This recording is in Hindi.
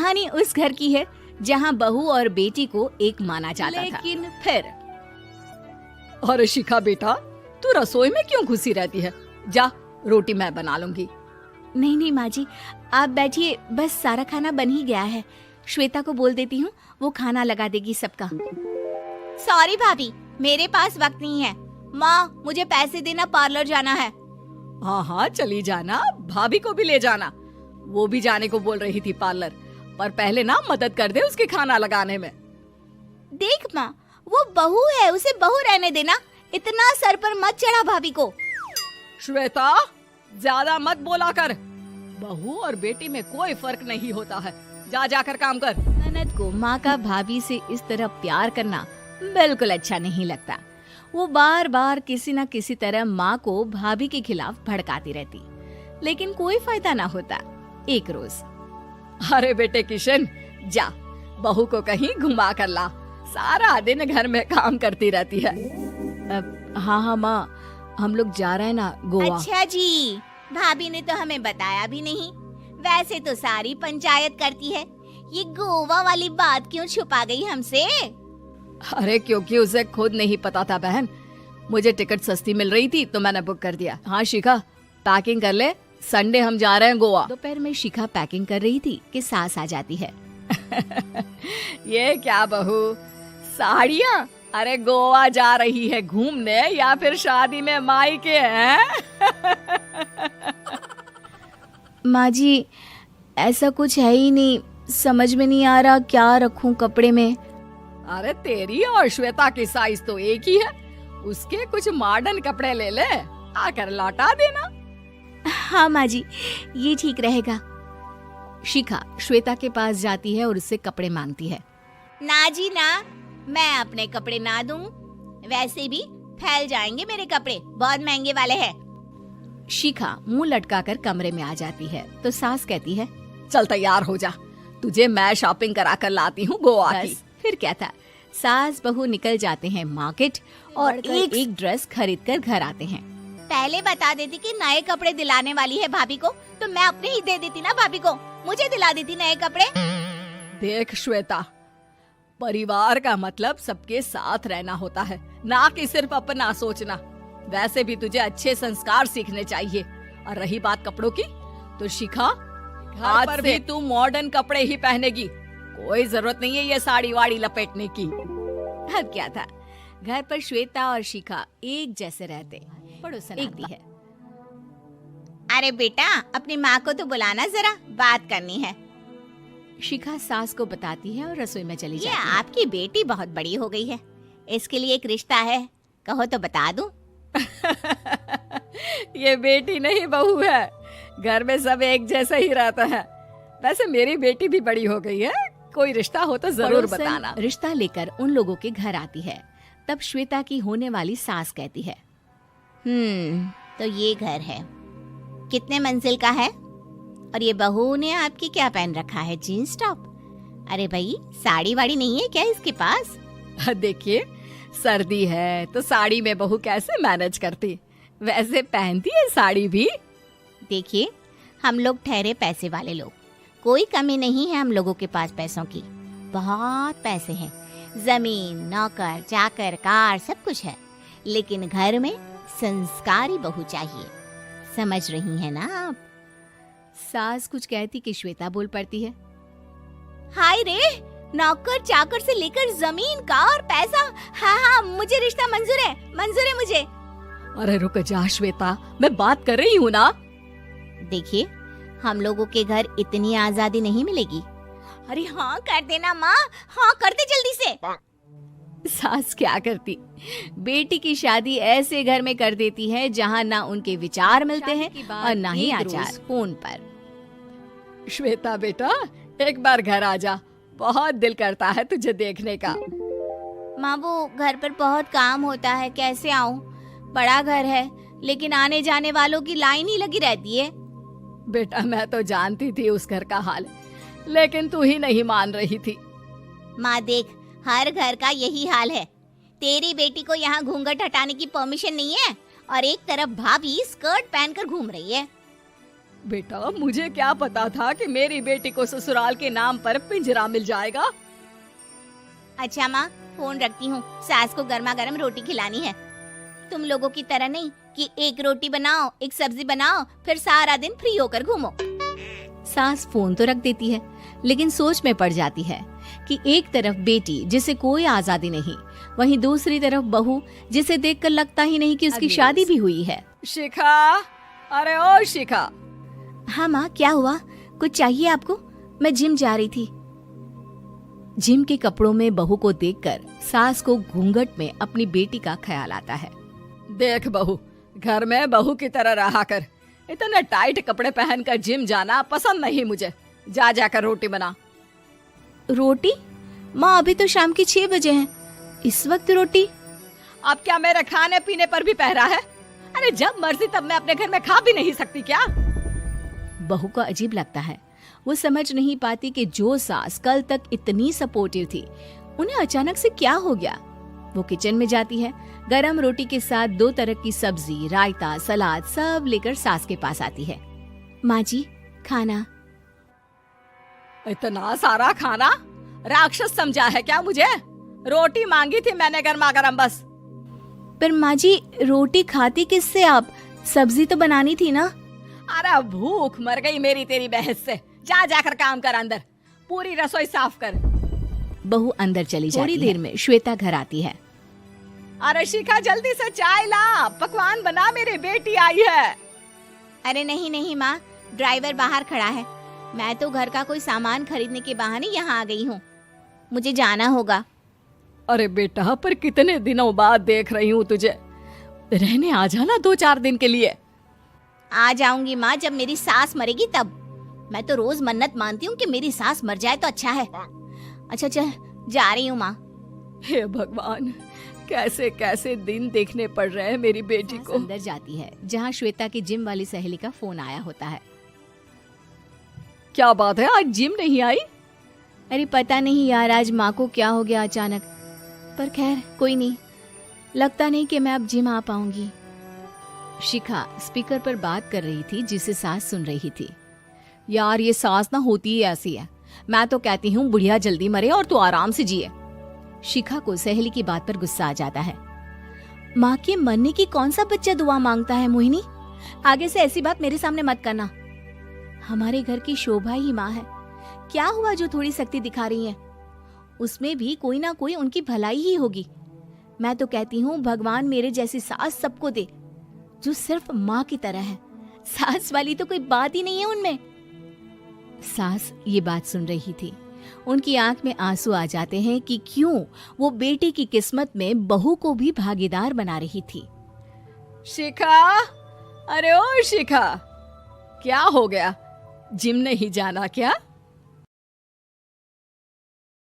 कहानी उस घर की है जहाँ बहू और बेटी को एक माना जाता था। लेकिन फिर अरे शिखा बेटा, तू रसोई में क्यों घुसी रहती है? जा, रोटी मैं बना लूंगी। नहीं नहीं माँ जी, आप बैठिए, बस सारा खाना बन ही गया है। श्वेता को बोल देती हूँ, वो खाना लगा देगी सबका। सॉरी भाभी, मेरे पास वक्त नहीं है। माँ, मुझे पैसे देना, पार्लर जाना है। हाँ हाँ चली जाना, भाभी को भी ले जाना। वो भी जाने को बोल रही थी पार्लर, पर पहले ना मदद कर दे उसके खाना लगाने में। देख माँ, वो बहू है, उसे बहू रहने देना, इतना सर पर मत चढ़ा भाभी को। श्वेता, ज्यादा मत बोला कर। बहू और बेटी में कोई फर्क नहीं होता है। जा जाकर काम कर। ननद को माँ का भाभी से इस तरह प्यार करना बिल्कुल अच्छा नहीं लगता। वो बार बार किसी न किसी तरह माँ को भाभी के खिलाफ भड़काती रहती, लेकिन कोई फायदा ना होता। एक रोज, अरे बेटे किशन, जा बहू को कहीं घुमा कर ला, सारा दिन घर में काम करती रहती है। हाँ हाँ माँ, हम लोग जा रहे हैं ना गोवा। अच्छा जी, भाभी ने तो हमें बताया भी नहीं। वैसे तो सारी पंचायत करती है, ये गोवा वाली बात क्यों छुपा गई हमसे? अरे क्योंकि उसे खुद नहीं पता था बहन। मुझे टिकट सस्ती मिल रही थी तो मैंने बुक कर दिया। हाँ शिखा, पैकिंग कर ले, संडे हम जा रहे हैं गोवा। दोपहर में शिखा पैकिंग कर रही थी कि सास आ जाती है। ये क्या बहू, साड़ियाँ? अरे गोवा जा रही है घूमने या फिर शादी में मायके हैं? माँ जी, ऐसा कुछ है ही नहीं, समझ में नहीं आ रहा क्या रखूं कपड़े में। अरे तेरी और श्वेता की साइज तो एक ही है, उसके कुछ मॉडर्न कपड़े ले ले, आकर लौटा देना। हाँ माँ जी, ये ठीक रहेगा। शिखा श्वेता के पास जाती है और उससे कपड़े मांगती है। ना जी ना, मैं अपने कपड़े ना दूं, वैसे भी फैल जाएंगे मेरे कपड़े, बहुत महंगे वाले हैं। शिखा मुंह लटकाकर कमरे में आ जाती है तो सास कहती है, चल तैयार हो जा, तुझे मैं शॉपिंग करा कर लाती हूँ गोवा की। फिर क्या था, सास बहू निकल जाते हैं मार्केट और एक ड्रेस खरीद कर घर आते हैं। पहले बता देती कि नए कपड़े दिलाने वाली है भाभी को, तो मैं अपने ही दे देती ना भाभी को, मुझे दिला देती नए कपड़े। देख श्वेता, परिवार का मतलब सबके साथ रहना होता है, ना कि सिर्फ अपना सोचना। वैसे भी तुझे अच्छे संस्कार सीखने चाहिए। और रही बात कपड़ों की, तो शिखा, आज पर भी तू मॉडर्न कपड़े ही पहनेगी, कोई जरूरत नहीं है ये साड़ी वाड़ी लपेटने की। अब क्या था, घर पर श्वेता और शिखा एक जैसे रहते। पड़ोसन आती है। अरे बेटा, अपनी माँ को तो बुलाना, जरा बात करनी है। शिखा सास को बताती है और रसोई में चली जाती है। आपकी बेटी बहुत बड़ी हो गई है, इसके लिए एक रिश्ता है, कहो तो बता दूं। ये बेटी नहीं बहू है, घर में सब एक जैसा ही रहता है। वैसे मेरी बेटी भी बड़ी हो गई है, कोई रिश्ता हो तो जरूर बताना। रिश्ता लेकर उन लोगों के घर आती है। तब श्वेता की होने वाली सास कहती है, तो ये घर है, कितने मंजिल का है? और ये बहू ने आपकी क्या पहन रखा है, जीन्स टॉप? अरे भाई, साड़ी वाड़ी नहीं है क्या इसके पास? देखिए, सर्दी है तो साड़ी में बहू कैसे मैनेज करती, वैसे पहनती है साड़ी भी। देखिए, हम लोग ठहरे पैसे वाले लोग, कोई कमी नहीं है हम लोगों के पास पैसों की, बहुत पैसे हैं, जमीन, नौकर चाकर, कार, सब कुछ है, लेकिन घर में संस्कारी बहू चाहिए। समझ रही हैं ना आप? सास कुछ कहती कि श्वेता बोल पड़ती है, हाय रे, नौकर चाकर से लेकर जमीन, कार, पैसा, हाँ हाँ मुझे रिश्ता मंजूर है, मंजूर है मुझे। अरे रुक जा श्वेता, मैं बात कर रही हूँ ना। देखिए, हम लोगों के घर इतनी आजादी नहीं मिलेगी। अरे हाँ कर देना माँ, हाँ कर दे जल्दी से। सास क्या करती, बेटी की शादी ऐसे घर में कर देती है जहाँ ना उनके विचार मिलते हैं और ना ही आचार। फोन पर, श्वेता बेटा, एक बार घर आ जा, बहुत दिल करता है तुझे देखने का। माँ, वो घर पर बहुत काम होता है, कैसे आऊँ? बड़ा घर है, लेकिन आने जाने वालों की लाइन ही लगी रहती है। बेटा, मैं तो जानती थी उस घर का हाल, लेकिन तू ही नहीं मान रही थी। माँ देख, हर घर का यही हाल है। तेरी बेटी को यहाँ घूंघट हटाने की परमिशन नहीं है और एक तरफ भाभी स्कर्ट पहनकर घूम रही है। बेटा मुझे क्या पता था कि मेरी बेटी को ससुराल के नाम पर पिंजरा मिल जाएगा। अच्छा माँ, फोन रखती हूँ, सास को गर्मा गर्म रोटी खिलानी है। तुम लोगों की तरह नहीं कि एक रोटी बनाओ, एक सब्जी बनाओ, फिर सारा दिन फ्री होकर घूमो। सास फोन तो रख देती है, लेकिन सोच में पड़ जाती है कि एक तरफ बेटी जिसे कोई आजादी नहीं, वहीं दूसरी तरफ बहू जिसे देखकर लगता ही नहीं कि उसकी शादी भी हुई है। शिखा, अरे ओ शिखा। हाँ माँ, क्या हुआ? कुछ चाहिए आपको? मैं जिम जा रही थी। जिम के कपड़ों में बहू को देखकर सास को घूंघट में अपनी बेटी का ख्याल आता है। देख बहू, घर में बहू की तरह रहा कर। इतने टाइट कपड़े पहनकर जिम जाना पसंद नहीं मुझे। जा जाकर रोटी बना। रोटी? माँ अभी तो शाम के 6 बजे हैं, इस वक्त रोटी? अब क्या मेरे खाने पीने पर भी पहरा है? अरे जब मर्जी तब मैं अपने घर में खा भी नहीं सकती क्या? बहू को अजीब लगता है। वो समझ नहीं पाती कि जो सास कल तक इतनी सपोर्टिव थी, उन्हें अचानक से क्या हो गया। वो किचन में जाती है, गरम रोटी के साथ 2 तरह की सब्जी, रायता, सलाद सब लेकर सास के पास आती है। माँ जी, खाना। इतना सारा खाना? राक्षस समझा है क्या मुझे? रोटी मांगी थी मैंने गर्मा गर्म बस। पर माँ जी, रोटी खाती किससे आप? सब्जी तो बनानी थी ना। अरे भूख मर गई मेरी तेरी बहस से। जा जाकर काम कर, अंदर पूरी रसोई साफ कर। बहू अंदर चली जाती है। थोड़ी देर में श्वेता घर आती है। अरे शिखा, जल्दी से चाय ला, पकवान बना, मेरी बेटी आई है। अरे नहीं नहीं माँ, ड्राइवर बाहर खड़ा है। मैं तो घर का कोई सामान खरीदने के बहाने यहाँ आ गई हूँ, मुझे जाना होगा। अरे बेटा, पर कितने दिनों बाद देख रही हूँ तुझे, रहने आ जाना 2-4 दिन के लिए। आ जाऊंगी माँ, जब मेरी सास मरेगी तब। मैं तो रोज मन्नत मानती हूँ कि मेरी सास मर जाए तो अच्छा है। अच्छा चल, जा रही हूँ माँ। हे भगवान, कैसे कैसे दिन देखने पड़ रहे हैं मेरी बेटी को। अंदर जाती है, जहाँ श्वेता की जिम वाली सहेली का फोन आया होता है। क्या बात है, आज जिम नहीं आई? अरे पता नहीं यार, आज माँ को क्या हो गया अचानक। पर खैर कोई नहीं, लगता नहीं कि मैं अब जिम आ पाऊंगी। शिखा स्पीकर पर बात कर रही थी, जिसे सास सुन रही थी। यार ये सास ना होती ही ऐसी है। मैं तो कहती हूँ बुढ़िया जल्दी मरे और तू आराम से जिए। शिखा को सहेली की बात पर गुस्सा आ जाता है। माँ के मरने की कौन सा बच्चा दुआ मांगता है मोहिनी? आगे से ऐसी बात मेरे सामने मत करना। हमारे घर की शोभा ही माँ है। क्या हुआ जो थोड़ी सख्ती दिखा रही है? उसमें भी कोई ना कोई उनकी भलाई ही होगी। मैं तो कहती हूँ भगवान मेरे जैसी सास सबको दे, जो सिर्फ माँ की तरह है। सास वाली तो कोई बात ही नहीं है उनमें। सास ये बात सुन रही थी। उनकी आंख में आंसू आ जाते हैं कि क्यों वो बेटी की किस्मत में बहू को भी भागीदार बना रही थी। शिखा, अरे ओ शिखा, क्या हो गया? जिम नहीं जाना क्या?